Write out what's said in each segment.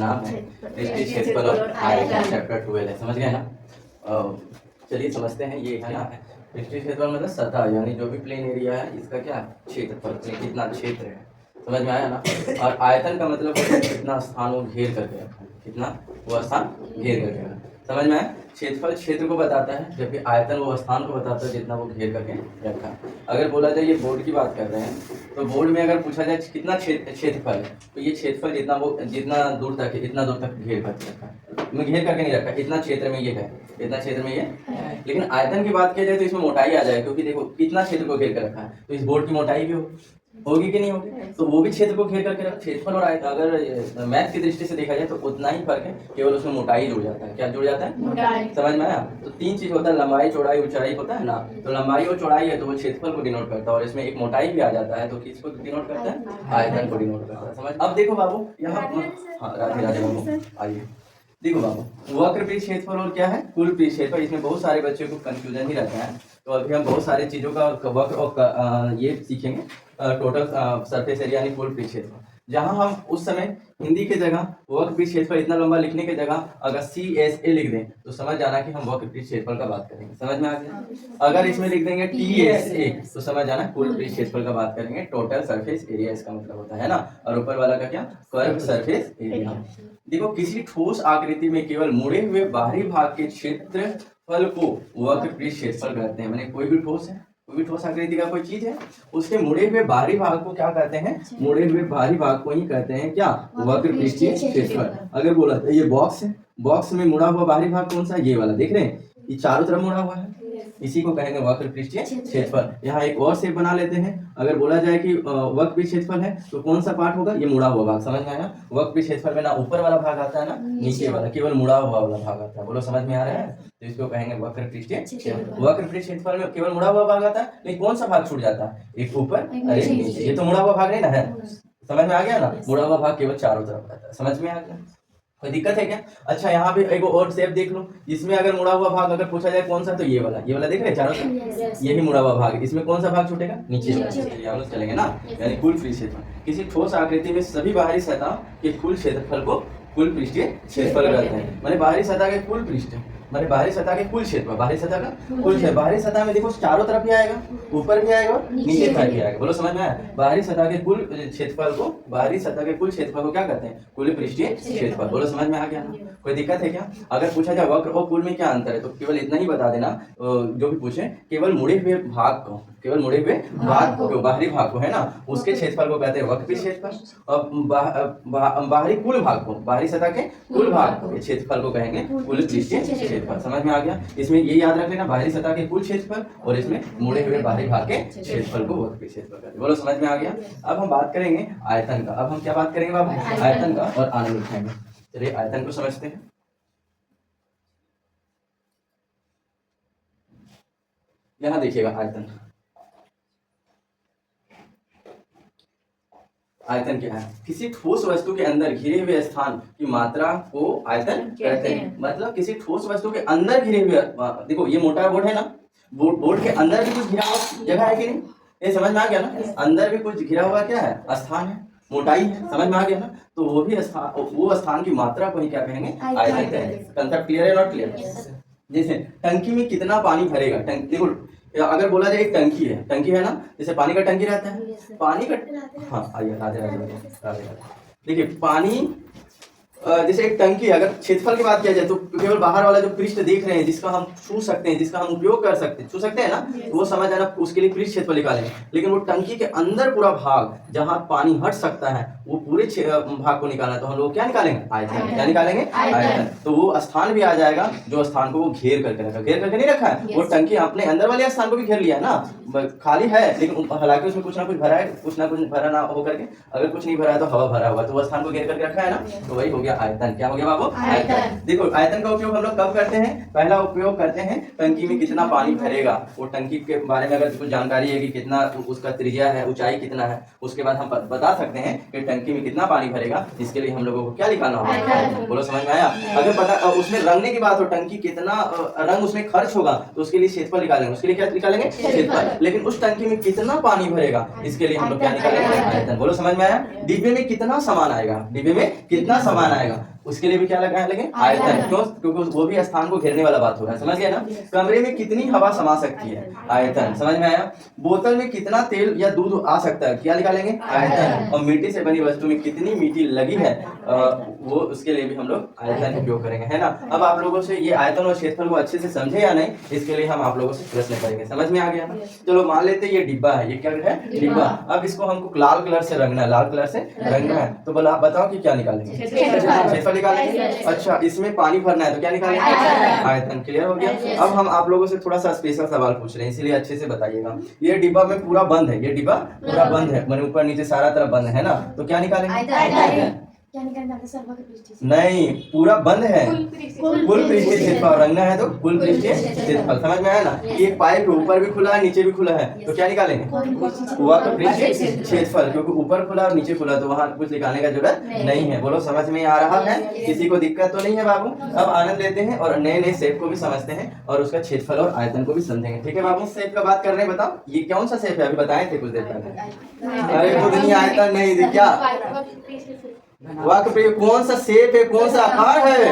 नाम है दृष्टि क्षेत्रफल और आयतन चैप्टर 12 है, समझ गए ना। चलिए समझते हैं। ये है ना दृष्टि क्षेत्रफल मतलब सतह, यानी जो भी प्लेन एरिया है इसका क्या क्षेत्रफल, कितना क्षेत्र है, समझ में आया ना। और आयतन का मतलब कितना स्थान वो घेर करके रखा है, कितना वो स्थान घेर करके रखा है, समझ में आया। क्षेत्रफल क्षेत्र को बताता है, जबकि आयतन वो स्थान को बताता है जितना वो घेर करके रखा है। अगर बोला जाए ये बोर्ड की बात कर रहे हैं, तो बोर्ड में अगर पूछा जाए कितना क्षेत्रफल है, तो ये क्षेत्रफल जितना दूर तक है, इतना दूर तक घेर करके रखा है, घेर करके नहीं रखा, इतना क्षेत्र में ये है, इतना क्षेत्र में ये। लेकिन आयतन की बात किया जाए तो इसमें मोटाई आ जाए, क्योंकि देखो कितना क्षेत्र को घेर कर रखा है, तो इस बोर्ड की मोटाई भी होगी कि नहीं होगी, तो वो भी क्षेत्र को घेर करके रखा। क्षेत्रफल और आयतन अगर मैथ की दृष्टि से देखा जाए तो उतना ही फर्क है, केवल उसमें मोटाई जुड़ जाता है। क्या जुड़ जाता है? मोटाई। समझ में आया। तो तीन चीज होता है, लंबाई चौड़ाई ऊंचाई होता है ना। तो लंबाई और चौड़ाई है तो वो क्षेत्रफल को डिनोट करता है, और इसमें एक मोटाई भी आ जाता है, तो किसको डिनोट करता है? आयतन को डिनोट करता है। समझ। अब देखो बाबू यहाँ, हाँ राधे राधे बाबू, आइए देखो बाबू, वक्र पृष्ठ क्षेत्रफल और क्या है कुल पृष्ठ क्षेत्रफल। इसमें बहुत सारे बच्चों को कंफ्यूजन ही रहता है, तो अभी हम बहुत सारे चीजों का वक्र और ये सीखेंगे। टोटल सरफेस एरिया यानी कुल पृष्ठ क्षेत्रफल। जहां हम उस समय हिंदी के जगह वक्र पृष्ठ क्षेत्रफल इतना लंबा लिखने के जगह अगर CSA लिख दें तो समझ जाना कि हम वक्र पृष्ठ क्षेत्रफल का बात करेंगे, समझ में आ गया। अगर इसमें लिख देंगे TSA तो समझ जाना कुल पृष्ठ क्षेत्रफल का बात करेंगे, टोटल सरफेस एरिया इसका मतलब होता है ना। और ऊपर वाला का क्या? Curve surface area. देखो किसी ठोस आकृति में केवल मुड़े हुए बाहरी भाग के क्षेत्रफल को वक्र पृष्ठ क्षेत्रफल कहते हैं। मैंने कोई भी ठोस आकृति का कोई चीज है, उसके मुड़े हुए बाहरी भाग को क्या कहते हैं? मुड़े हुए बाहरी भाग को ही कहते हैं क्या? वक्र पृष्ठीय क्षेत्रफल। अगर बोला तो ये बॉक्स है, बॉक्स में मुड़ा हुआ बाहरी भाग कौन सा? ये वाला, देख रहे हैं ये चारों तरफ मुड़ा हुआ है, इसी को कहेंगे वक्र पृष्ठीय क्षेत्रफल। यहाँ एक और शेप बना लेते हैं। अगर बोला जाए कि वक्र पृष्ठ क्षेत्रफल है तो कौन सा पार्ट होगा? ये मुड़ा हुआ भाग, समझ में आया। वक्र पृष्ठ क्षेत्रफल में ना ऊपर वाला भाग आता है ना नीचे वाला, केवल मुड़ा हुआ वाला भाग आता है। बोलो समझ में आ रहा है। तो इसको कहेंगे वक्र पृष्ठीय क्षेत्रफल। वक्र पृष्ठ क्षेत्रफल में केवल मुड़ा हुआ भाग आता है, लेकिन कौन सा भाग छूट जाता है? एक ऊपर, अरे नीचे। ये तो मुड़ा हुआ भाग नहीं ना है, समझ में आ गया ना। मुड़ा हुआ भाग केवल चारों तरफ आता है, समझ में आ गया। कोई दिक्कत है क्या? अच्छा यहाँ पे एक और शेप देख लो, इसमें अगर मुड़ा हुआ भाग अगर पूछा जाए कौन सा, तो ये वाला देख रहे हैं चारों तरफ, यही मुड़ा हुआ भाग। इसमें कौन सा भाग छूटेगा? नीचे वाला। चलेंगे ना, यानी कुल पृष्ठ क्षेत्रफल। किसी ठोस आकृति में सभी बाहरी सतह के कुल क्षेत्रफल को कुल पृष्ठीय क्षेत्रफल कहते हैं। माने बाहरी सतह के कुल पृष्ठ, माने बाहरी सतह के कुल क्षेत्रफल, बाहरी सतह का कुल क्षेत्र। बाहरी सतह में देखो चारों तरफ भी आएगा, ऊपर भी आएगा और नीचे भी आएगा। बोलो समझ में आया। बाहरी सतह के कुल क्षेत्रफल को, बाहरी सतह के कुल क्षेत्रफल को क्या कहते हैं? कुल पृष्ठीय क्षेत्रफल। बोलो समझ में आ गया। कोई दिक्कत है क्या? अगर पूछा जाए वक्र और कुल में क्या अंतर है, तो केवल इतना ही बता देना, जो भी पूछे, केवल मुड़े हुए भाग को, केवल मुड़े हुए भाग को, बाहरी भाग को है ना, उसके क्षेत्रफल को कहते हैं वक्र पृष्ठ क्षेत्रफल। और बाहरी कुल भाग को, बाहरी सतह के कुल भाग को, क्षेत्रफल को कहेंगे कुल पृष्ठीय क्षेत्रफल। समझ में आ गया। इसमें ये याद रख लेना, बाहरी सतह के कुल क्षेत्रफल और इसमें मुड़े हुए बाहरी भाग के क्षेत्रफल को वक्र पृष्ठ क्षेत्रफल कहते हैं। बोलो समझ में आ गया। अब हम बात करेंगे आयतन का। अब हम क्या बात करेंगे बाबू? आयतन का, और आनंद उठाएंगे। चलिए आयतन को समझते हैं। यहां देखिएगा आयतन। आयतन क्या है? किसी ठोस वस्तु के अंदर घिरे हुए स्थान की मात्रा को आयतन कहते हैं। मतलब किसी ठोस वस्तु के अंदर घिरे हुए, देखो ये मोटा बोर्ड है ना, बोर्ड के अंदर भी कुछ घिरा हुआ जगह है कि नहीं? ये समझ में आ गया ना। अंदर भी कुछ घिरा हुआ क्या है? स्थान है, मोटाई है, समझ में आ गया ना। तो वो भी स्थान, वो स्थान की मात्रा को ही क्या कहेंगे? आयतन कहेंगे। कंसेप्ट क्लियर है? Not clear? जैसे टंकी में कितना पानी भरेगा, देखो अगर बोला जाए एक टंकी है ना, जैसे पानी का टंकी रहता है, पानी का, हाँ आइए राधे राधे राधे। देखिए पानी, जैसे एक टंकी, अगर क्षेत्रफल की बात किया जाए तो केवल बाहर वाला जो पृष्ठ देख रहे हैं, जिसका हम छू सकते हैं, जिसका हम उपयोग कर सकते हैं, छू सकते हैं ना, तो वो समझ जाना, उसके लिए पृष्ठ क्षेत्रफल निकालेंगे। लेकिन वो टंकी के अंदर पूरा भाग जहां पानी हट सकता है, वो पूरे भाग को निकालना है, तो हम लोग क्या निकालेंगे? आयतन। क्या निकालेंगे? आयतन। तो वो स्थान भी आ जाएगा जो स्थान को वो घेर करके रखा, घेर करके नहीं रखा है, वो टंकी अपने अंदर वाले स्थान को भी घेर लिया है ना, खाली है, लेकिन हालांकि उसमें कुछ ना कुछ भरा है, कुछ ना कुछ भरा ना हो करके, अगर कुछ नहीं भरा है तो हवा भरा हुआ, तो वो स्थान को घेर करके रखा है ना, तो वही हो गया आयतन। क्या हो गया बाबू? आयतन। देखो आयतन का उपयोग हम लोग कब करते हैं? पहला उपयोग करते हैं टंकी में कितना पानी भरेगा, वो टंकी के बारे में अगर कुछ जानकारी है कि कितना उसका त्रिज्या है, ऊंचाई कितना है, उसके बाद हम बता सकते हैं कि टंकी में कितना पानी भरेगा। इसके लिए हम लोगों को क्या निकालना होगा? बोलो समझ में आया। अगर पता उसमें रंगने की बात हो, टंकी कितना रंग उसमें खर्च होगा, तो उसके लिए क्षेत्रफल निकालेंगे। उसके लिए क्या निकालेंगे? क्षेत्रफल। लेकिन उस टंकी में कितना पानी भरेगा, इसके लिए हम लोग क्या निकालेंगे? आयतन। बोलो समझ में आया। डिब्बे में कितना सामान आएगा, डिब्बे में कितना सामान बनाएगा उसके लिए भी क्या लगा लगे आयतन। क्यों? क्योंकि वो भी स्थान को घेरने वाला बात हो रहा है, समझ गए ना। कमरे में कितनी हवा समा सकती है, आयतन। समझ में आया। बोतल में कितना तेल या दूध आ सकता है, क्या निकालेंगे, आयतन। और मिट्टी से बनी वस्तु में कितनी मिट्टी लगी है, वो उसके लिए भी हम लोग आयतन उपयोग करेंगे, है ना। अब आप लोगों से ये आयतन और क्षेत्रफल को अच्छे से समझे या नहीं, इसके लिए हम आप लोगों से प्रश्न करेंगे। समझ में आ गया। चलो मान लेते हैं ये डिब्बा है, ये क्या है, डिब्बा। अब इसको हमको लाल कलर से रंगना है, लाल कलर से रंगना है। तो बोला आप बताओ कि क्या निकालेंगे, क्षेत्रफल निकालेंगे। अच्छा, इसमें पानी भरना है तो क्या निकालेंगे, आयतन। क्लियर हो गया। अब हम आप लोगों से थोड़ा सा स्पेशल सवाल पूछ रहे हैं, इसीलिए अच्छे से बताइएगा। ये डिब्बा में पूरा बंद है, ये डिब्बा पूरा बंद है, मैंने ऊपर नीचे सारा तरफ बंद है ना, तो क्या निकालेंगे, नहीं, पूरा बंद है। कुल पृष्ठीय क्षेत्रफल रंगना है तो कुल पृष्ठीय क्षेत्रफल। समझ में आया ना। एक पाइप ऊपर भी खुला है नीचे भी खुला है, तो क्या निकालेंगे, वक्र पृष्ठीय क्षेत्रफल। क्योंकि ऊपर खुला और नीचे खुला तो वहां कुछ निकालने का जरूरत नहीं है। बोलो समझ में आ रहा है, किसी को दिक्कत तो नहीं है बाबू। अब आनंद लेते हैं और नए नए शेप को भी समझते हैं और उसका क्षेत्रफल और आयतन को भी समझेंगे। ठीक है बाबू, शेप का बात कर रहे हैं, बताओ ये कौन सा शेप है, अभी बताए थे कुछ देर पहले। अरे खुद नहीं, आयतन नहीं, क्या वक्र कौन सा शेप है, कौन सा आकार है,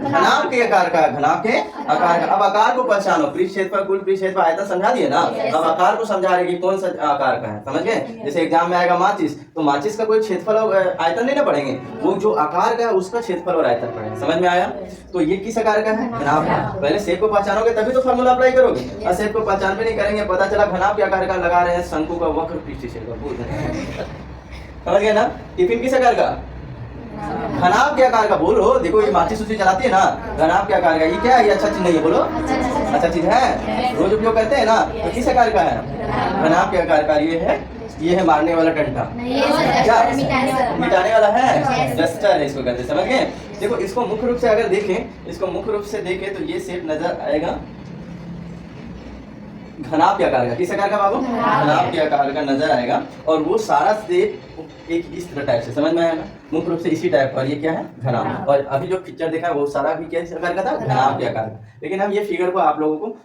घनाभ के आकार का, घनाभ के आकार का। अब आकार को पहचानो, पृष्ठ क्षेत्रफल, कुल पृष्ठ क्षेत्रफल, आयतन समझा दिए ना। अब आकार को समझा रहे कि कौन सा आकार का है, समझ गए। जैसे एग्जाम में आएगा माचिस, तो माचिस का कोई क्षेत्रफल और आयतन नहीं ना पढ़ेंगे, वो जो आकार का है उसका क्षेत्रफल और आयतन पढ़ेंगे। समझ में आया। तो ये किस आकार का है, घनाभ का। पहले शेप को पहचानोगे तभी तो फॉर्मूला अप्लाई करोगे, और शेप को पहचान भी नहीं करेंगे, पता चला घनाभ के आकार का लगा रहे हैं, शंकु का वक्र पृष्ठीय क्षेत्रफल। समझ गए ना। टिफिन किस आकार का, घनाभ के आकार का। बोलो, देखो ये माचिस उसी चलाती है ना, घनाभ के आकार का। ये क्या है, ये अच्छा चीज नहीं है, बोलो अच्छा चीज है, रोज उपयोग करते हैं ना। तो किस आकार का है, घनाभ के आकार का। ये है मारने वाला डंडा, क्या मिटाने वाला है, डस्टर है इसको कहते हैं। समझ गए। देखो इसको मुख्य रूप से अगर देखें, इसको मुख्य रूप से देखें तो ये शेप नजर आएगा घनाभ के आकार का। किस आकार का बाबू, घनाभ के आकार का नजर आएगा। और वो सारा शेप एक इस तरह टाइप से, समझ में आया ना, मुख्य रूप से इसी टाइप का। ये क्या है, घनाभ। और अभी जो पिक्चर देखा है वो सारा भी किस आकार का था, घनाभ के आकार का। लेकिन हम ये फिगर को आप लोगों को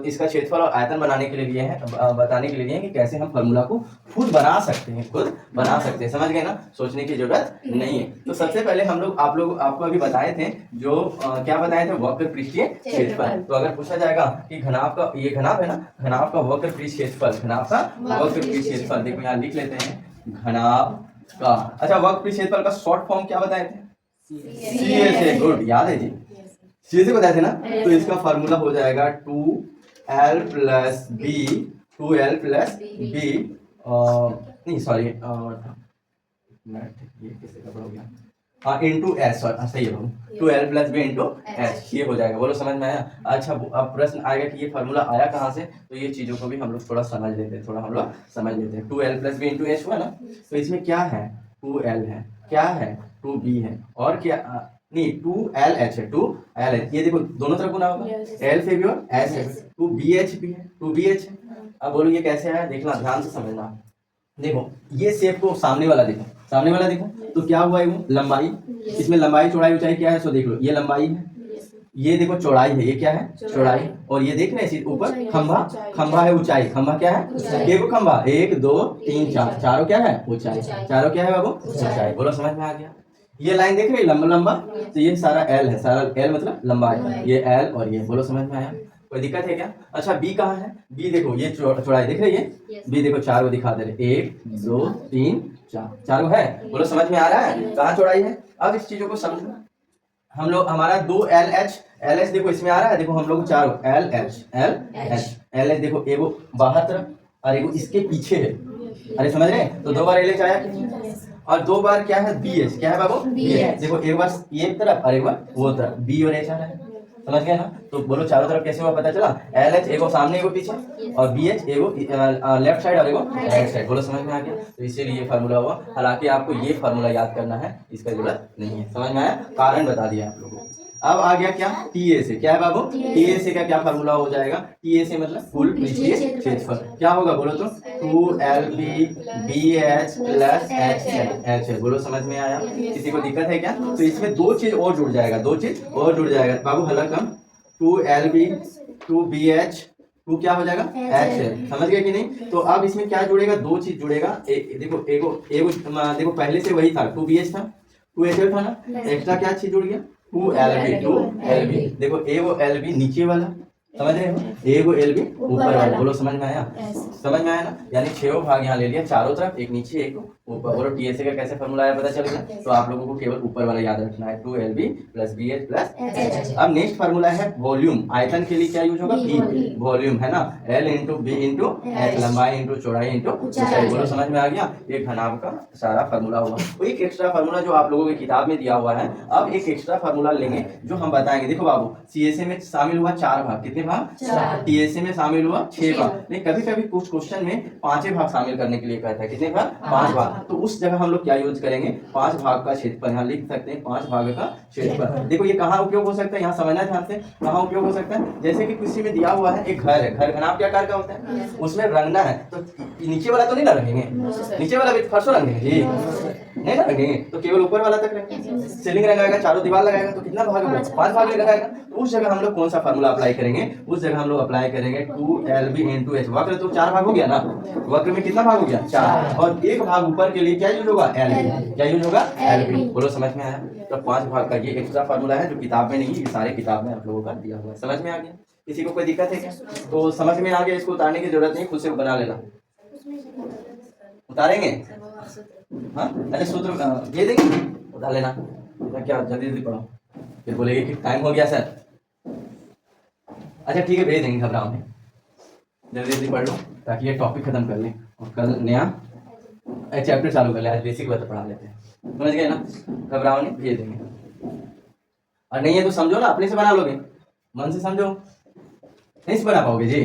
इसका क्षेत्रफल और आयतन बनाने के लिए लिए हैं, बताने के लिए लिए हैं कि कैसे हम फॉर्मूला को खुद बना सकते हैं, खुद बना सकते हैं। समझ गए ना, सोचने की जरूरत नहीं है। तो सबसे पहले हम लोग आपको अभी बताए थे, जो क्या बताए थे, वक्र पृष्ठीय क्षेत्रफल। तो अगर पूछा जाएगा कि घनाभ का, ये घनाभ है ना, घनाभ का वक्र पृष्ठीय क्षेत्रफल, घनाभ का वक्र पृष्ठीय क्षेत्रफल। देखो यहाँ लिख लेते हैं, घनाभ का। अच्छा, वक्र पृष्ठीय क्षेत्रफल का शॉर्ट फॉर्म क्या बताए थे, सीए से। गुड, याद है जी, सीए से बताए थे ना। तो इसका फार्मूला हो जाएगा 2l plus B, 2l plus B, नहीं सॉरी, ये किससे कपड़ा हो गया, हाँ, इंटू एस, सही है, 2l plus B into H, ये हो जाएगा। बोलो समझ में आया। अच्छा, अब प्रश्न आएगा कि ये फार्मूला आया कहाँ से, तो ये चीजों को भी हम लोग थोड़ा समझ लेते हैं, 2l plus B into H हुआ ना। तो इसमें क्या है, 2l है, क्या है, 2b है, और क्या, नहीं 2lh है, 2lh। ये देखो दोनों तरफ गुना होगा, l से भी और h से भी। 2bh भी है, 2bh है। अब बोलो ये कैसे आया, देखना, ध्यान से समझना। देखो ये शेप को सामने वाला देखो, सामने वाला देखो, तो क्या हुआ है, वो लंबाई, इसमें लंबाई चौड़ाई ऊंचाई क्या है, सो देख लो, ये लंबाई है, ये देखो चौड़ाई है, ये क्या है, चौड़ाई। और ये देख रहे हैं ऊपर खंभा, खंभा है ऊंचाई, खंभा क्या है, देखो खंभा 1 2 3 4, चारों क्या है, ऊंचाई, चारों क्या है बाबू, ऊंचाई। बोलो समझ में आ गया। ये लाइन देख रहे लंबा लंबा, तो ये सारा एल है, सारा एल मतलब लंबा है, ये एल और ये। बोलो समझ में आया, कोई दिक्कत है क्या। अच्छा, बी कहाँ है, बी देखो, ये चौड़ाई दिख रही है, बी देखो चार को दिखा दे रहे, 1 2 3 4, चारों है। बोलो समझ में आ रहा है, कहाँ चौड़ाई है। अब इस चीजों को समझना, हम लोग हमारा 2LH देखो इसमें आ रहा है, देखो हम लोग चारों LH देखो, एगो बाहर तरफ और एगो इसके पीछे है। अरे समझ रहे हैं, तो 2 बार LH आया, और 2 बार क्या है, BH, क्या है बाबू, BH। देखो एक बार ये तरफ और एक बार वो तरफ, B और H आ रहा है, समझ गए ना। तो बोलो चारों तरफ कैसे हुआ, पता चला, LH एगो सामने एगो पीछे, और BH एगो लेफ्ट साइड और एगो राइट साइड। बोलो समझ में आ गया। तो इसीलिए ये फार्मूला हुआ। हालांकि आपको ये फार्मूला याद करना है, इसका जरूरत नहीं है। समझ में आया, कारण बता दिया आप लोगों को। अब आ गया क्या, TA से, क्या है बाबू, TA से का क्या फार्मूला हो जाएगा, TA से मतलब कुल पृष्ठीय क्षेत्रफल। क्या होगा बोलो तो, 2LB BH प्लस H। बोलो समझ में आया, किसी को दिक्कत है क्या। तो इसमें 2 चीज और जुड़ जाएगा, 2 चीज और जुड़ जाएगा बाबू, हल्ला कम, 2LB 2BH 2 क्या हो जाएगा, H। समझ गए कि नहीं। तो अब इसमें क्या जुड़ेगा, 2 चीज जुड़ेगा, देखो एगो देखो पहले से वही था, 2BH था, 2HL था ना, एक्स्ट्रा क्या चीज जुड़ गया 2LB। देखो ए वो LB नीचे वाला, समझ रहे हो, ए वो LB ऊपर वाला। बोलो समझ में आया? समझ में आया ना? यानी 6 भाग यहाँ ले लिया चारों तरफ, एक नीचे एक ऊपर। बोलो TSA का कैसे फॉर्मूला आया पता चल गया? तो आप लोगों को केवल ऊपर वाला याद रखना है 2LB + BH + H। अब नेक्स्ट फार्मूला है वॉल्यूम। आयतन के लिए क्या यूज होगा? V वॉल्यूम है ना, L × B × H, लंबाई × चौड़ाई × ऊंचाई। बोलो समझ में आ गया? ये घनाभ का सारा फार्मूला हुआ। तो एक एक्स्ट्रा फार्मूला जो आप लोगों की किताब में दिया हुआ है, अब एक एक्स्ट्रा फार्मूला लेंगे जो हम बताएंगे। देखो बाबू, CSA में शामिल हुआ 4 भाग, कितने भाग? 4। TSA में शामिल हुआ 6 भाग, लेकिन कभी कभी कुछ क्वेश्चन में 5 भाग शामिल करने के लिए कहता है। कितने भाग? 5 भाग। तो उस जगह हम लोग क्या यूज करेंगे? 5 भाग का क्षेत्रफल। यहाँ लिख सकते हैं 5 भाग का क्षेत्रफल। देखो ये कहाँ उपयोग हो सकता है, यहाँ समझना ध्यान से, कहाँ उपयोग हो सकता है। जैसे कि किसी में दिया हुआ है एक घर है, घर घनाभ क्या आकार का होता है, उसमें रंगना है, तो नीचे वाला तो नहीं ना रंगेंगे, नीचे वाला भी फर्शो रंगेंगे जी, नहीं ना रंगेंगे, तो केवल ऊपर वाला तक रंगेंगे। सीलिंग रंगाएगा, चारों दीवार लगाएगा, तो कितना भाग होगा? 5 भाग लगाएगा। तो उस जगह हम लोग कौन सा फार्मूला अप्लाई करेंगे? उस जगह हम लोग अप्लाई करेंगे 2LB × H। वक्र तो 4 भाग हो गया ना, वक्र में कितना भाग हो गया? 4। और एक भाग ऊपर के लिए क्या यूज होगा? LB। क्या यूज होगा? LB। बोलो समझ में आया? तो 5 भाग का ये एक्स्ट्रा फार्मूला है जो किताब में नहीं, ये सारे किताब में आप लोगों का दिया हुआ है। समझ में आ गया? किसी को कोई दिक्कत है क्या? तो समझ में आ गया, इसको उतारने की जरूरत नहीं, खुद से बना लेना। उतारेंगे? हाँ, अच्छा सूत्र ये देंगे, उतार लेना। क्या जल्दी जल्दी पढ़ो, फिर बोलेंगे कि टाइम हो गया सर। अच्छा ठीक है, भेज देंगे, घबराओ नहीं, जल्दी जल्दी पढ़ लो ताकि ये टॉपिक खत्म कर लें और कल नया चैप्टर चालू कर ले। आज बेसिक बात पढ़ा लेते हैं, समझ गए ना? घबराओ नहीं, भेज देंगे। और नहीं है तो समझो ना, अपने से बना लोगे, मन से समझो, नहीं से बना पाओगे जी।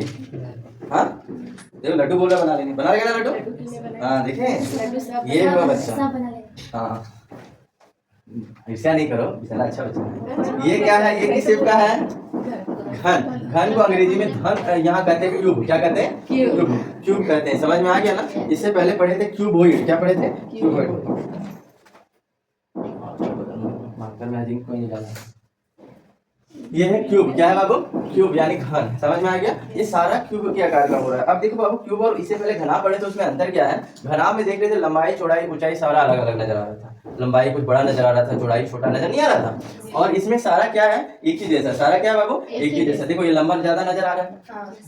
हाँ देखो लड्डू बोल रहा बना लेंगे, बना लेगा ना लड्डू? हाँ देखें, ये हुआ बच्चा। हाँ ऐसा नहीं करो, बेचारा अच्छा बच्चा है। ये क्या है? ये किस शेप का है? घन। घन को अंग्रेजी में धन यहाँ कहते हैं क्यूब। क्या कहते हैं? क्यूब। क्यूब कहते हैं। समझ में आ गया ना? इससे पहले पढ़े थे क्यूबॉइड। क्या पढ़े थे? क्यूबॉइड। मार्कर में अजीब कोई नहीं डाला। ये है क्यूब। क्या है बाबू? क्यूब यानी घन। समझ में आ गया? ये सारा क्यूब के आकार का हो रहा है। अब देखो बाबू, क्यूब और इससे पहले घनाभ पढ़े तो उसमें अंतर क्या है? घनाभ में देख रहे थे लंबाई चौड़ाई ऊंचाई सारा अलग अलग नजर आ रहा था, लंबाई कुछ बड़ा नजर आ रहा था, चौड़ाई छोटा नजर नहीं आ रहा था। और इसमें सारा क्या है? एक ही जैसा। सारा क्या है बाबू? एक ही जैसा। देखो ये लंबा ज्यादा नजर आ रहा है,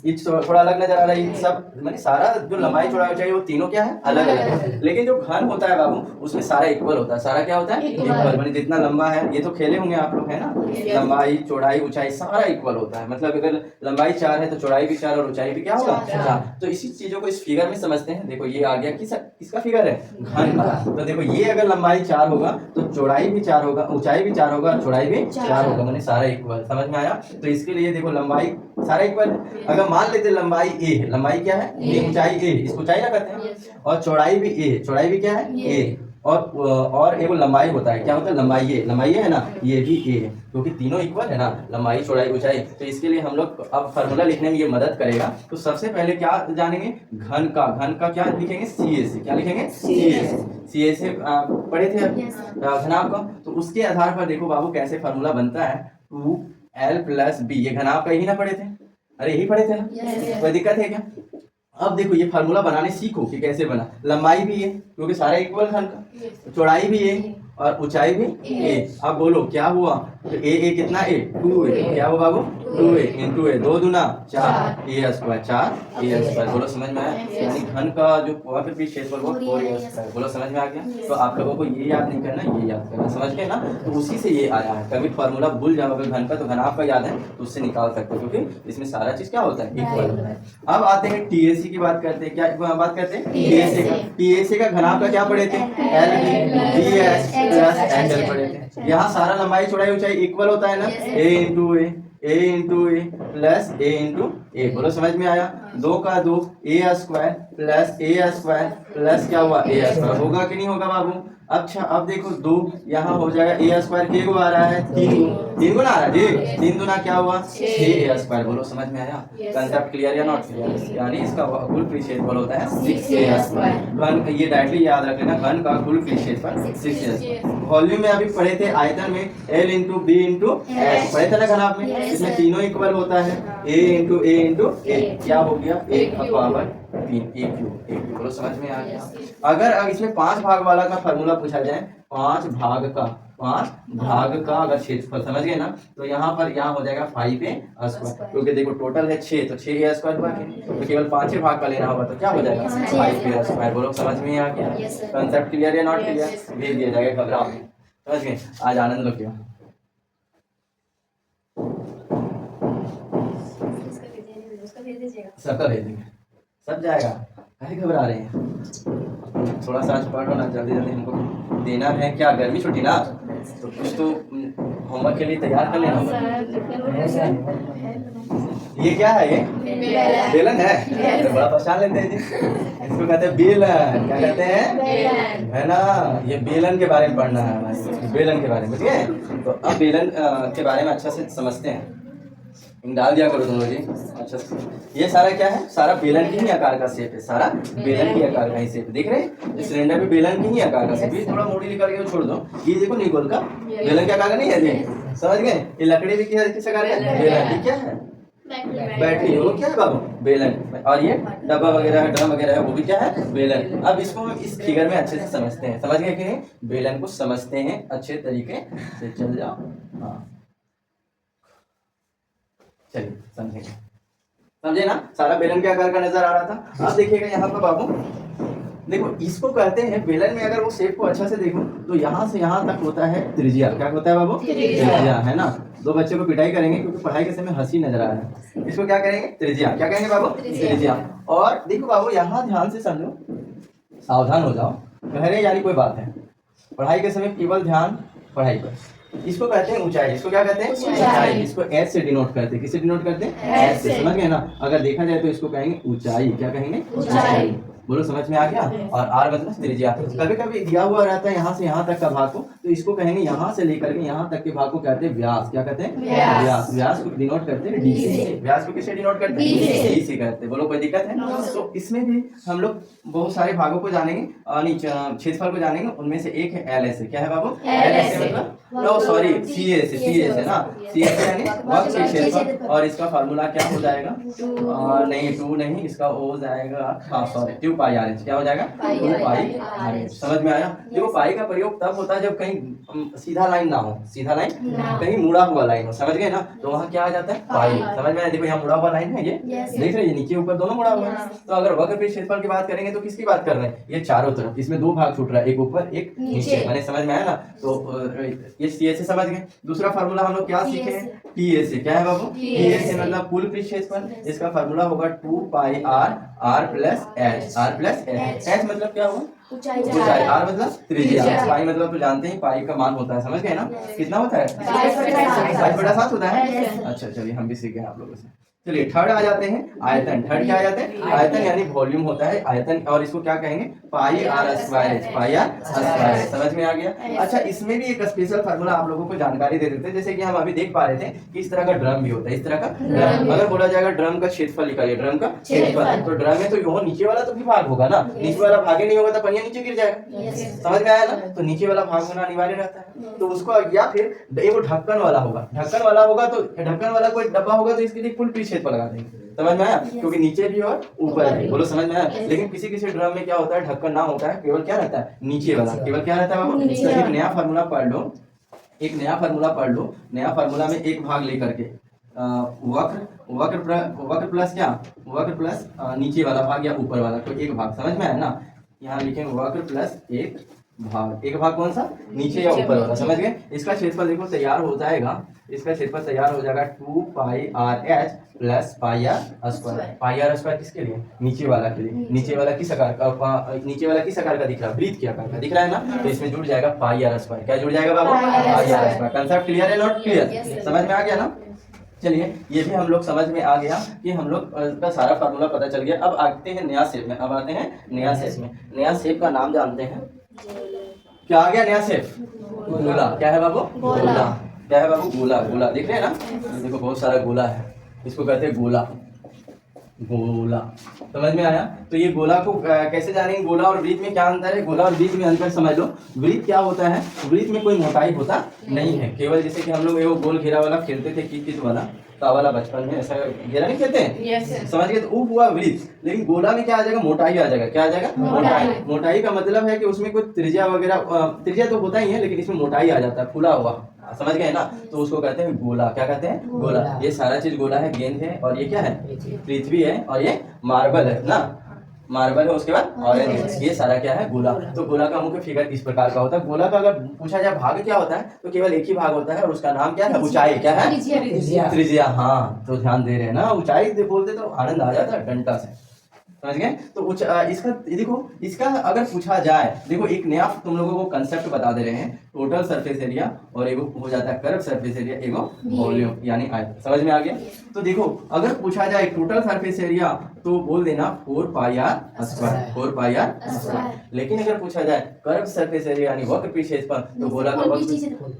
ये थोड़ा अलग नजर आ रहा है, सब माने सारा जो लंबाई चौड़ाई ऊंचाई वो तीनों क्या है? अलग अलग है। लेकिन जो घन होता है बाबू, उसमें सारा इक्वल होता है। सारा क्या होता है? इक्वल। माने जितना लंबा है, ये तो खेले होंगे आप लोग, है ना? लंबाई चौड़ाई ऊंचाई सारा इक्वल होता है। मतलब अगर लंबाई 4 है तो चौड़ाई भी 4 और ऊंचाई भी क्या होगा? 4। तो इसी चीजों को इस फिगर में समझते हैं। देखो ये आ गया किसका फिगर है? घन का। तो देखो ये अगर लंबाई 4 होगा तो चौड़ाई भी 4 होगा, ऊंचाई भी 4 होगा, चौड़ाई भी 4 होगा, माने सारा इक्वल। समझ में आया? तो इसके लिए देखो लंबाई सारा इक्वल है। अगर मान लेते लंबाई a है, लंबाई क्या है? a, ऊंचाई a, इसको ऊंचाई ना कहते हैं, और चौड़ाई भी a, चौड़ाई भी क्या है? a। और एगो लंबाई होता है, क्या होता है? लंबाई ये है ना, ये भी ए है, क्योंकि तीनों इक्वल है ना, लंबाई चौड़ाई ऊंचाई। तो इसके लिए हम लोग अब फार्मूला लिखने में ये मदद करेगा। तो सबसे पहले क्या जानेंगे? घन का क्या लिखेंगे? CSA। क्या लिखेंगे? CSA पढ़े थे घनाभ का। तो उसके आधार पर देखो बाबू कैसे फार्मूला बनता है। 2L + B, ये घनाभ का ही ना पढ़े थे? अरे यही पढ़े थे ना? कोई दिक्कत है क्या? अब देखो ये फार्मूला बनाने सीखो कि कैसे बना। लंबाई भी है क्योंकि सारा इक्वल घन का, चौड़ाई भी है और ऊंचाई भी a। अब बोलो क्या हुआ? तो a कितना? a 2a। क्या हुआ बाबू? 2a × a, 2 दूना 4, a² 4 a²। बोलो समझ में आया? यानी घन का जो वक्र भी क्षेत्रफल वो 4a²। बोलो समझ में आ गया? तो आप लोगों को ये याद नहीं करना, ये याद करना। समझ गए ना? तो उसी से ये आया है। कभी फार्मूला भूल जाओ अगर घन का, तो घनाभ का याद है तो उससे निकाल सकते हो, क्योंकि इसमें सारा चीज क्या होता है? इक्वल होता है। अब आते हैं TSA की बात करते हैं। क्या बात करते हैं? TSA का घनाभ का क्या पढ़े थे? LB BH + एंगल पढ़े थे। यहाँ सारा लंबाई चौड़ाई ऊंचाई इक्वल होता है ना, a × a + a। बोलो समझ में आया? 2 का 2 a² + क्या हुआ? a²। होगा कि नहीं होगा बाबू? अच्छा अब देखो 2 यहाँ हो जाएगा, a² के गो आ रहा है, 3 गुना आ रहा है जी, 3 गुना क्या हुआ? 6a²। बोलो समझ में आया? कंसेप्ट क्लियर या नॉट क्लियर? यानी इसका कुल क्षेत्रफल होता है 6a²। घन ये डायरेक्टली याद रख लेना, घन का कुल क्षेत्रफल 6a²। वॉल्यूम में अभी पढ़े थे आयतन में L × B × H पढ़े थे ना घनाभ में, इसमें तीनों इक्वल होता है, a × a। क्या हो गया? 1/3 a³। बोलो समझ में आ गया? अगर इसमें 5 भाग वाला का फार्मूला पूछा जाए 5 भाग का अगर क्षेत्रफल, समझ गए ना, तो यहाँ पर यहाँ हो जाएगा 5a स्क्वायर, क्योंकि देखो टोटल है 6, तो 6a स्क्वायर हुआ तो केवल 5 भाग का लेना होगा, तो क्या हो जाएगा 5a स्क्वायर। बोलो समझ में आ गया? कंसेप्ट क्लियर है नॉट क्लियर? भेज दिया जाएगा, घबराओ, समझ गए? आज आनंद लो क्यों? सबका भेज देंगे, सब जाएगा, काहे घबरा रहे हैं? थोड़ा सा आज पढ़ लो ना, जल्दी जल्दी हमको देना है। क्या गर्मी छुट्टी ना, तो कुछ तो होमवर्क के लिए तैयार कर लेना। ये क्या है? ये बेलन है, तो बड़ा पहचान लेते हैं जी, इसको कहते हैं बेलन। क्या कहते हैं? है ना, ये बेलन के बारे में पढ़ना है हमारे, बेलन के बारे में, ठीक है? तो अब बेलन के बारे में अच्छा से समझते हैं। डाल दिया करो तुम लोग जी, अच्छा से। ये सारा क्या है? सारा बेलन की ही आकार का शेप है, सारा बेलन की आकार का ही शेप। देख रहे हैं इस सिलेंडर में बेलन की ही आकार का शेप। ये थोड़ा मोटी निकल के छोड़ दो, ये देखो नहीं गोल का, बेलन के आकार का नहीं है ये, समझ गए? ये लकड़ी भी किस आकार का है? बेलन। ये क्या है? बैटरी। वो क्या है बाबू? बेलन। और ये डब्बा वगैरह है, ड्रम वगैरह है, वो भी क्या है? बेलन। अब इसको हम इस फिगर में अच्छे से समझते हैं, समझ गए कि नहीं? बेलन को समझते हैं अच्छे तरीके से, चल जाओ। हाँ चलिए समझेंगे, समझे ना? सारा बेलन के आकार का नजर आ रहा था। अब देखिएगा यहाँ पर बाबू, देखो इसको कहते हैं बेलन में, अगर वो शेप को अच्छा से देखो तो यहाँ से यहाँ तक होता है त्रिज्या। क्या होता है बाबू? त्रिज्या, है ना? दो बच्चे को पिटाई करेंगे क्योंकि पढ़ाई के समय हंसी नजर आ रहा है। इसको क्या करेंगे? त्रिज्या। क्या कहेंगे बाबू? त्रिज्या। और देखो बाबू यहाँ ध्यान से समझो, सावधान हो जाओ, कह रहे यानी कोई बात है, पढ़ाई के समय केवल ध्यान पढ़ाई पर। इसको कहते हैं ऊंचाई। इसको क्या कहते हैं? ऊंचाई। इसको एस से डिनोट करते हैं। किससे डिनोट करते हैं? एस से, समझ गए ना? अगर देखा जाए तो इसको कहेंगे ऊंचाई। क्या कहेंगे? ऊंचाई। बोलो समझ में आ गया? और आर मतलब त्रिज्या। कभी कभी दिया हुआ रहता है यहाँ से यहाँ तक का भाग को, तो इसको कहेंगे यहाँ से लेकर के यहाँ तक के भाग को कहते हैं व्यास। क्या कहते हैं? व्यास। व्यास को डिनोट करते हैं डी से। व्यास को किससे डिनोट करते हैं? डी से करते हैं। बोलो कोई दिक्कत है? तो इसमें भी हम लोग बहुत सारे भागों को जानेंगे, क्षेत्रफल को जानेंगे। उनमें से एक है एल एस। क्या है बाबू? एल एस मतलब नो सॉरी सी एस है ना, सी एस यानी वक्र के क्षेत्रफल। और इसका फार्मूला क्या हो जाएगा? नहीं 2 नहीं, इसका हो जाएगा, हाँ सॉरी 2 पाई आर एच। क्या हो जाएगा? 2 पाई आर एच। समझ में आया? देखो पाई का प्रयोग तब होता है जब कहीं सीधा लाइन ना हो, सीधा लाइन कहीं मुड़ा हुआ लाइन हो, समझ गए ना? तो वहाँ क्या आ जाता है? पाई। समझ में आया? देखो यहाँ मुड़ा हुआ लाइन है, ये देख रहे हैं, नीचे ऊपर दोनों मुड़ा हुआ है। तो अगर वक्र के क्षेत्रफल की बात करेंगे तो किसकी बात कर रहे हैं? ये चारों तरफ, इसमें 2 भाग छूट रहा है, एक ऊपर एक नीचे। मैंने समझ में आया ना? तो ये सी एस से समझ गए। दूसरा फार्मूला हम लोग क्या सीखे हैं? टी एस से। क्या है बाबू? टी एस से मतलब कुल पृष्ठ क्षेत्रफल। इसका फार्मूला होगा 2 pi R plus H. R plus H. H मतलब क्या हुआ? ऊंचाई। आर मतलब त्रिज्या। पाई मतलब तो जानते हैं पाई का मान होता है, समझ गए ना? कितना होता है? 5/7 होता है। अच्छा चलिए हम भी सीख गए आप लोगों से। चलिए थर्ड आ जाते हैं, आयतन। थर्ड क्या आ जाते हैं? आयतन यानी वॉल्यूम होता है आयतन, और इसको क्या कहेंगे? Pi R square. Pi R square. समझ में आ गया? अच्छा इसमें भी एक स्पेशल फार्मूला आप लोगों को जानकारी दे देते हैं। जैसे कि हम अभी देख पा रहे थे कि इस तरह का ड्रम भी होता है, इस तरह का ड्रम। अगर बोला जाएगा ड्रम का क्षेत्रफल निकालिए, ड्रम का क्षेत्रफल, तो ड्रम में तो वो नीचे वाला तो भी भाग होगा ना, नीचे वाला भागे नहीं होगा तो पनिया नीचे गिर जाएगा। समझ में आया ना? तो नीचे वाला भाग होना अनिवार्य रहता है। तो उसको, या फिर वो ढक्कन वाला होगा, ढक्कन वाला होगा तो ढक्कन वाला कोई डब्बा होगा तो इसके लिए कुल पृष्ठ क्षेत्रफल लगा देंगे। समझ में आया? क्योंकि नीचे भी और ऊपर भी। बोलो समझ में आया? लेकिन किसी किसी ड्रम में क्या होता है? ढक्कन ना होता है, केवल क्या रहता है? नीचे वाला। केवल क्या रहता है बाबू? एक नया फार्मूला पढ़ लो, एक नया फार्मूला पढ़ लो। नया फार्मूला में एक भाग लेकर के वक्र प्लस क्या? वक्र प्लस नीचे वाला भाग या ऊपर वाला, तो एक भाग। समझ में आया ना? यहाँ लिखेंगे वक्र प्लस एक भाग। एक भाग कौन सा? नीचे या ऊपर वाला। समझ गए? इसका क्षेत्रफल देखो तैयार हो जाएगा, इसका क्षेत्रफल तैयार हो जाएगा 2 pi R H plus pi R square. Pi R square किसके लिए? नीचे वाला के लिए। नीचे वाला किस आकार का? नीचे वाला किस आकार का दिख रहा है? वृत्त के आकार का दिख रहा है ना? तो इसमें जुड़ जाएगा पाई आर स्क्वायर। क्या जुड़ जाएगा बाबू? पाई आर स्क्वायर। कंसेप्ट क्लियर है नॉट क्लियर? समझ में आ गया ना? चलिए ये भी हम लोग समझ में आ गया कि हम लोग का सारा फार्मूला पता चल गया। अब आते हैं नया शेप में। अब आते हैं नया शेप में। नया शेप का नाम जानते हैं, क्या आ गया नया शेप? गोला। क्या है बाबू? गोला। क्या है बाबू? गोला। गोला दिख रहे हैं ना? देखो बहुत सारा गोला है, इसको कहते हैं गोला। गोला। समझ में आया? तो ये गोला को कैसे जानेंगे? गोला और वृत्त में क्या अंतर है? गोला और वृत्त में अंतर समझ लो। वृत्त क्या होता है? वृत्त में कोई मोटाई होता नहीं है, केवल जैसे कि हम लोग वो गोल घेरा वाला खेलते थे, कित वाला वाला बचपन में ऐसा घेरा नहीं खेलते हैं, समझ गए? तो वो हुआ वृत्त। लेकिन गोला में क्या आ जाएगा? मोटाई आ जाएगा। क्या आ जाएगा? मोटाई। मोटाई का मतलब है कि उसमें कोई त्रिज्या वगैरह, त्रिज्या तो होता ही है, लेकिन इसमें मोटाई आ जाता है, फूला हुआ। समझ गए ना? तो उसको कहते हैं गोला। क्या कहते हैं? गोला। ये सारा चीज गोला है, गेंद है, और ये क्या है? पृथ्वी है, और ये मार्बल है ना, मार्बल है, उसके बाद ऑरेंज है। ये सारा क्या है? गोला। तो गोला का मुख्य फिगर इस प्रकार का होता है। गोला का अगर पूछा जाए भाग क्या होता है, तो केवल एक ही भाग होता है, और उसका नाम क्या है? ऊंचाई। क्या है? त्रिज्या। हाँ, तो ध्यान दे रहे हैं ना, ऊंचाई बोलते तो आनंद आ जाता है डंडा से। समझ गए? तो इसका देखो, इसका अगर पूछा जाए, देखो एक नया तुम लोगों को कंसेप्ट बता दे रहे हैं, टोटल सरफेस एरिया और एगो हो जाता है कर्व सरफेस एरिया, एगो वॉल्यूम यानी आयतन। समझ में आ गया? तो देखो अगर पूछा जाए टोटल सरफेस एरिया, तो बोल देना 4 pi R square, 4 pi R square. लेकिन अगर पूछा जाए कर्व सरफेस एरिया यानी वक्र पृष्ठ क्षेत्रफल, तो गोला का वक्र पृष्ठ क्षेत्रफल,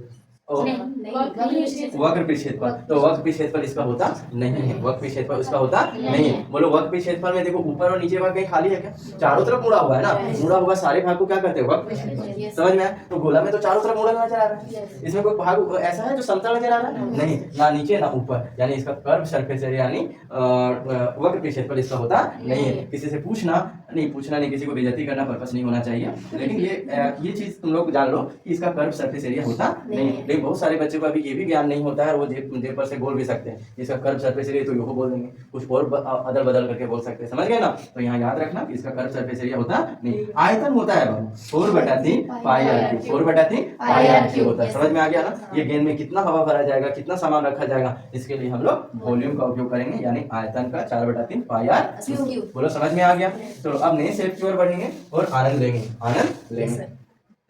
तो वक्र पृष्ठ क्षेत्रफल इसका होता नहीं है, वक्र पृष्ठ क्षेत्रफल इसका होता नहीं है। बोलो वक्र पृष्ठ क्षेत्रफल में देखो ऊपर और नीचे भाग कहीं खाली है क्या? चारों तरफ मुड़ा हुआ है ना, मुड़ा हुआ सारे भाग को क्या कहते हैं? वक्र पृष्ठ क्षेत्रफल। समझ में आया? तो गोला में तो चारों तरफ मुड़ा नजर आ रहा है, इसमें कोई भाग ऐसा है जो समतल नजर आ रहा है? नहीं, ना नीचे ना ऊपर, यानी इसका कर्व सरफेस एरिया यानी वक्र पृष्ठ क्षेत्रफल इसका होता नहीं है। किसी से पूछना नहीं, किसी को बेइज्जती करना पर्पस नहीं होना चाहिए, लेकिन ये चीज तुम लोग जान लो कि इसका कर्व सरफेस एरिया होता नहीं है। लेकिन बहुत सारे बच्चों को अभी ये भी ज्ञान नहीं होता है, और वो जेब पर से बोल भी सकते हैं इसका कर्व सरफेस एरिया, तो यो बोल देंगे, कुछ और अदल बदल करके बोल सकते हैं। समझ गए ना? तो यहाँ याद रखना कि इसका कर्व सरफेस एरिया होता नहीं। आयतन होता है 4/3 pi R cube, 4/3 pi R cube होता है। समझ में आ गया ना? ये गेंद में कितना हवा भरा जाएगा, कितना सामान रखा जाएगा, इसके लिए हम लोग वॉल्यूम का उपयोग करेंगे, यानी आयतन का 4/3 पाई आर क्यूब। बोलो समझ में आ गया? तो अब नए शेप की ओर बढ़ेंगे और आनंद लेंगे।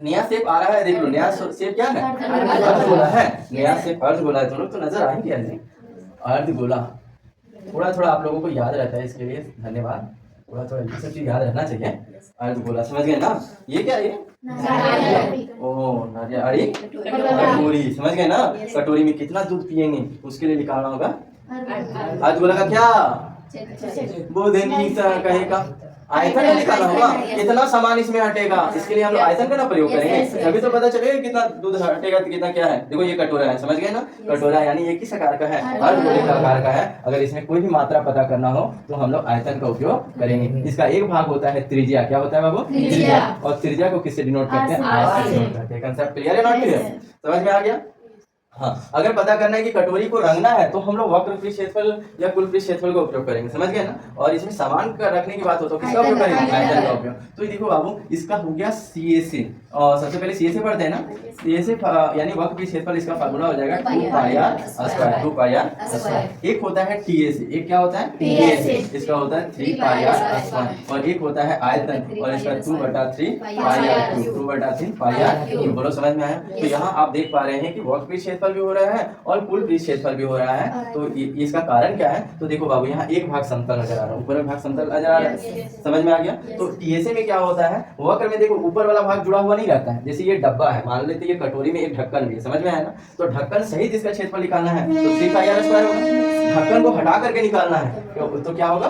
नया शेप आ रहा है, देख लो। नया शेप क्या है? अर्धगोला है। नया शेप अर्धगोला है। तुम लोग तो नजर आएंगे ऐसे अर्धगोला। थोड़ा थोड़ा आप लोगों को याद रहता है, इसके लिए धन्यवाद। थोड़ा थोड़ा ये सब चीज याद रहना चाहिए। अर्धगोला समझ गए ना? ये क्या है? ओह नारियल, कटोरी। समझ गए ना? कटोरी में कितना दूध पियेंगे उसके लिए निकालना होगा अर्धगोला का क्या? बोधनी कहेगा आयतन का निकालना होगा, कितना सामान इसमें हटेगा, इसके लिए हम लोग आयतन का ना प्रयोग करेंगे, तभी तो पता चलेगा कितना दूध हटेगा, कितना क्या है। देखो ये कटोरा है, समझ गए ना? कटोरा यानी एक ही आकार का है, अर्धगोले का आकार का है। अगर इसमें कोई भी मात्रा पता करना हो तो हम लोग आयतन का उपयोग करेंगे। इसका एक भाग होता है त्रिज्या। क्या होता है बाबू? त्रिज्या। और त्रिज्या को किससे डिनोट करते हैं? आर से डिनोट करते हैं। कांसेप्ट क्लियर है? Not clear? समझ में आ गया? हाँ, अगर पता करना है कि कटोरी को रंगना है तो हम लोग वक्र पृष्ठ क्षेत्रफल या कुल पृष्ठ क्षेत्रफल का उपयोग करेंगे। समझ गए ना? और इसमें सामान का रखने की बात हो तो किसका उपयोग करेंगे? आयतन का उपयोग। तो ये देखो बाबू, इसका हो गया CA और सबसे पहले CA पढ़ते हैं ना। CA यानी वक्र पृष्ठ क्षेत्रफल, इसका फार्मूला हो जाएगा 2 pi R square, 2 pi R square. एक होता है TAC, एक क्या होता है? TAC, इसका होता है 3 पाई आर स्क्वायर। और एक होता है आयतन, और इसका 2/3 pi R cube, 2/3 pi R cube. बोलो समझ में आया? तो यहाँ आप देख पा रहे हैं कि वक्र पृष्ठ क्षेत्रफल भी हो रहा है और कुल पृष्ठ क्षेत्रफल भी हो रहा है। तो इसका कारण क्या है? तो देखो बाबू, यहाँ एक भाग समतल नजर आ रहा है, ऊपर भाग समतल नजर आ रहा है। समझ में आ गया? तो TAC में क्या होता है? वक्र में देखो ऊपर वाला भाग जुड़ा हुआ नहीं रहता है। जैसे ये डब्बा है, मान लेते ये कटोरी में एक ढक्कन भी है। समझ में आया ना? तो ढक्कन सहित इसका क्षेत्रफल निकालना है तो 3 पाई आर स्क्वायर होगा। ढक्कन को हटा करके निकालना है तो क्या होगा?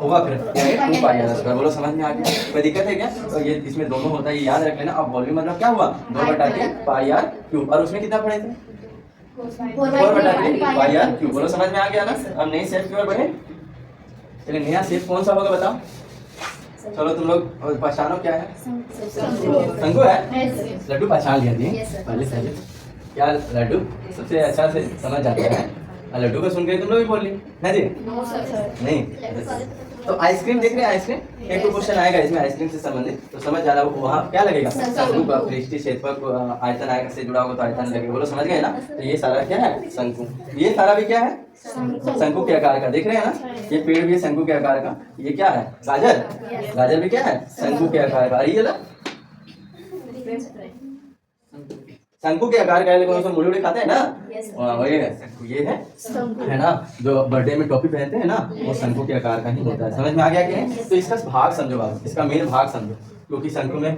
वक्र यानी 2 पाई आर स्क्वायर। बोलो समझ में आ गया? कोई दिक्कत है क्या? तो ये इसमें दोनों होता है, ये याद रख लेना। अब वॉल्यूम मतलब क्या हुआ? 2/3 पाई आर क्यूब। और उसमें कितना पढ़े थे? 4/3 पाई आर क्यूब। बोलो समझ में आ गया ना? अब नई शेप की ओर बढ़े। चलिए, नया शेप कौन सा होगा बताओ? चलो तुम लोग पहचानो, क्या है? शंकु है। लड्डू पहचान लिया थी पहले से। क्या लड्डू सबसे अच्छा से समझ जाता है? लड्डू को सुन के तुम लोग भी बोल ली है जी? नहीं। तो आइसक्रीम देख रहे हैं? आइसक्रीम एक क्वेश्चन आएगा इसमें आइसक्रीम से संबंधित, तो समझ जाना वहाँ क्या लगेगा? शंकु का पृष्ठीय क्षेत्रफल आयतन आएगा से जुड़ा होगा तो आयतन लगेगा। बोलो समझ गए ना? तो ये सारा क्या है? शंकु। ये सारा भी क्या है? शंकु के आकार का। देख रहे हैं ना? ये पेड़ भी है शंकु के आकार का। ये क्या है? गाजर। गाजर भी क्या है? शंकु के आकार का। ये शंकु के आकार का है, लेकिन उसमें मुड़ी उड़ी खाते हैं ना, वही है शंकु। ये है ना, जो बर्थडे में टोपी पहनते हैं ना, वो शंकु के आकार का ही होता है। समझ में आ गया कि नहीं? तो इसका भाग समझो आप, इसका मेन भाग समझो। क्योंकि शंकु में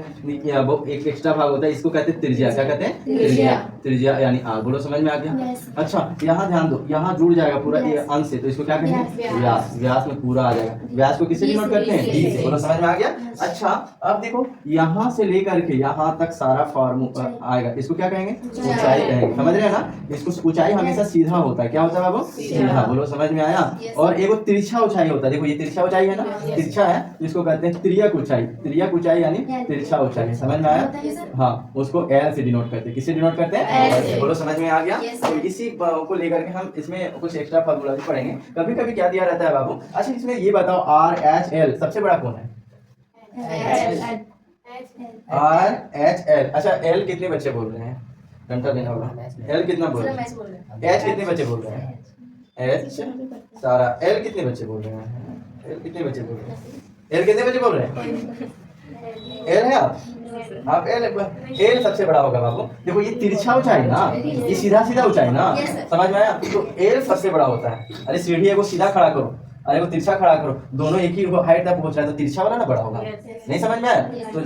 वो एक एक्स्ट्रा भाग होता है, इसको कहते हैं त्रिज्या। क्या कहते हैं? त्रिज्या। त्रिज्या यानी आर। बोलो समझ में आ गया? अच्छा यहाँ ध्यान दो, यहाँ जुड़ जाएगा पूरा ये अंश से, तो इसको क्या कहेंगे? व्यास। व्यास में पूरा आ जाएगा। व्यास को किससे डिनोट करते हैं? डी से। बोलो समझ में आ गया? अच्छा अब देखो यहाँ से लेकर के यहाँ तक सारा फॉर्मूला आएगा, इसको क्या कहेंगे? ऊंचाई कहेंगे। समझ रहे हैं ना? इसको ऊंचाई हमेशा सीधा होता है। क्या होता है बाबू? सीधा। बोलो समझ में आया? और एक तिरछा ऊंचाई होता है, देखो ये तिरछा ऊंचाई है ना, तिरछा है, इसको कहते हैं तिर्यक ऊंचाई। तिर्यक ऊंचाई यानी तिरछा ऊंचाई। समझ में आया? हाँ, उसको एल से डिनोट करते हैं। किससे डिनोट करते हैं? एल से। बोलो समझ में आ गया? तो इसी को लेकर के हम इसमें कुछ एक्स्ट्रा फॉर्मूला भी पढ़ेंगे। कभी कभी क्या दिया रहता है बाबू? अच्छा इसमें ये बताओ, आर एच एल सबसे बड़ा कौन है? R H L. अच्छा एल कितने बच्चे बोल रहे हैं? घंटा देना होगा। एल कितना बोल रहे हैं? एच कितने बच्चे बोल रहे हैं? एच सारा। एल कितने बच्चे बोल रहे हैं? एल कितने बच्चे बोल रहे हैं? एल कितने बच्चे बोल रहे हैं? एल है आप एल सबसे बड़ा होगा बाबू। देखो ये तिरछा ऊंचाई ना, ये सीधा सीधा ऊंचाई ना, समझ में आया? तो एल सबसे बड़ा होता है। अरे सीढ़ी है वो सीधा खड़ा करो, अरे वो तिरछा खड़ा करो, दोनों एक ही हाइट तक पहुंच रहा है, तो तिरछा वाला ना बड़ा होगा। नहीं समझ में आया? तो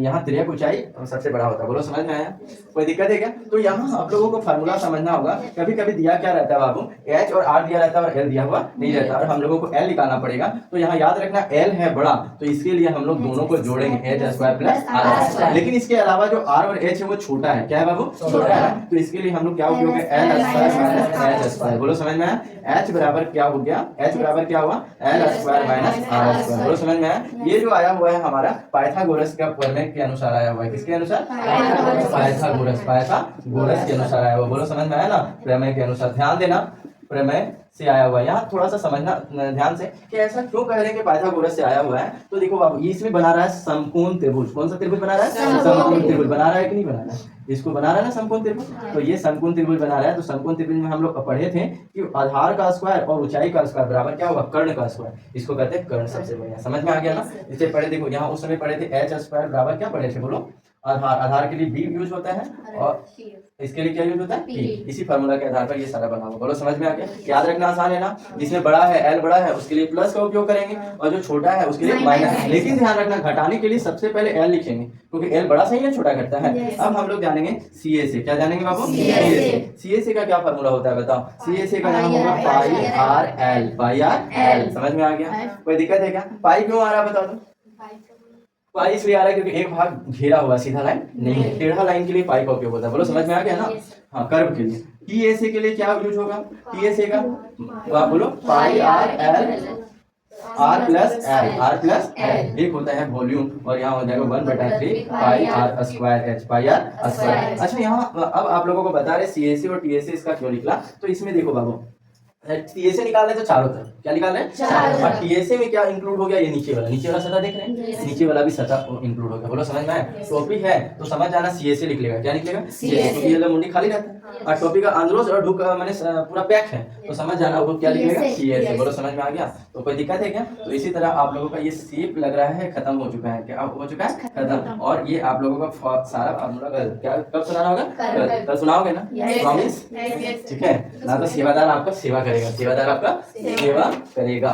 यहाँ तिर्यक ऊंचाई सबसे बड़ा होता है। बोलो समझ में आया? कोई दिक्कत है क्या? तो यहाँ आप लोगों को फार्मूला समझना होगा। कभी कभी दिया क्या रहता है बाबू? एच और आर दिया रहता है और एल दिया हुआ नहीं रहता, और हम लोगों को एल निकालना पड़ेगा। तो यहाँ याद रखना एल है बड़ा, तो इसके लिए हम लोग दोनों को जोड़ेंगे, एच स्क्वायर प्लस आर। लेकिन इसके अलावा जो आर और एच है वो छोटा है। क्या है बाबू? छोटा है। तो इसके लिए हम लोग क्या उपयोग है? L square minus H square. बोलो समझ में आया? एच बराबर क्या हो गया? एच बराबर क्या हुआ? L square minus R square. बोलो समझ में आया? ये जो आया हुआ है हमारा पाइथागोरस का प्रमेय के अनुसार आया हुआ है। किसके अनुसार? पाइथागोरस के अनुसार आया हुआ। बोलो समझ में आया ना? प्रमेय के अनुसार। ध्यान देना, प्रमेय से आया हुआ है। यहाँ थोड़ा सा समझना ध्यान से कि ऐसा क्यों कह रहे हैं कि पाइथागोरस से आया हुआ है। तो देखो बाबू, ये इसमें बना रहा है समकोण त्रिभुज। कौन सा त्रिभुज बना रहा है? समकोण त्रिभुज बना रहा है कि नहीं बना रहा है? इसको बना रहा है ना समकोण त्रिभुज। तो ये समकोण त्रिभुज बना रहा है। तो समकोण त्रिभुज में हम लोग पढ़े थे कि आधार का स्क्वायर और ऊंचाई का स्क्वायर बराबर क्या होगा? कर्ण का स्क्वायर। इसको कहते हैं कर्ण सबसे बढ़िया। समझ में आ गया ना? इसे पढ़े देखो, यहाँ उस समय पढ़े थे एच स्क्वायर बराबर क्या पढ़े थे? बोलो आधार। आधार के लिए बी यूज होता है और इसके लिए क्या यूज होता है? पी। इसी फार्मूला के आधार पर ये सारा बना हुआ। बोलो समझ में आ गया? याद रखना आसान है ना? जिसमें बड़ा है, एल बड़ा है, उसके लिए प्लस का उपयोग करेंगे, और जो छोटा है उसके लिए माइनस। लेकिन ध्यान रखना, घटाने के लिए सबसे पहले एल लिखेंगे, क्योंकि एल बड़ा सही है, छोटा घटता है। अब हम लोग जानेंगे सीए से। क्या जानेंगे बाबू? सीए से का क्या फार्मूला होता है बताओ? सीए से का नाम होगा पाई आर एल। पाई आर एल। समझ में आ गया? कोई दिक्कत है क्या? पाई क्यों आ रहा है बता दो? पाई इसलिए आ रहा है क्योंकि एक भाग घेरा हुआ, सीधा लाइन नहीं है। टेढ़ा लाइन के लिए पाई का उपयोग होता है। बोलो समझ में आ गया ना? हाँ, कर्व के लिए। टीएसए के लिए क्या यूज होगा? टीएसए का आप बोलो pi R L, R plus L. R plus L एक होता है वॉल्यूम, और यहाँ हो जाएगा 1/3 pi R square H. Pi R square. अच्छा यहाँ अब आप लोगों को बता रहे सीएसए और टीएसए इसका क्यों निकला। तो इसमें देखो बाबू, टीएसए निकाल रहे तो चारों तरफ क्या निकाल रहे हैं? और टीएसए में क्या इंक्लूड हो गया? ये नीचे वाला सतह देख रहे हैं? नीचे वाला भी सतह इंक्लूड हो गया। बोलो समझ में आया? टॉपिक है तो समझ जाना, सीएसए लिख लेगा। क्या निकलेगा? सीएसए। ये मुंडी खाली रहता है और टॉपिक का अंदरों और ढुक माने पूरा पैक है, तो समझ जाना वो क्या लिखेगा? सीएसए। बोलो समझ में आ गया? तो कोई दिक्कत है क्या? तो इसी तरह आप लोगों का ये शेप लग रहा है खत्म हो चुका है। क्या हो चुका है? खत्म। और ये आप लोगों का सारा फार्मूला क्या कब सुनाना होगा? कल सुनाओगे ना? प्रॉमिस? ठीक है ना? तो सेवादार आपका सेवा करेगा, सेवादार आपका सेवा करेगा।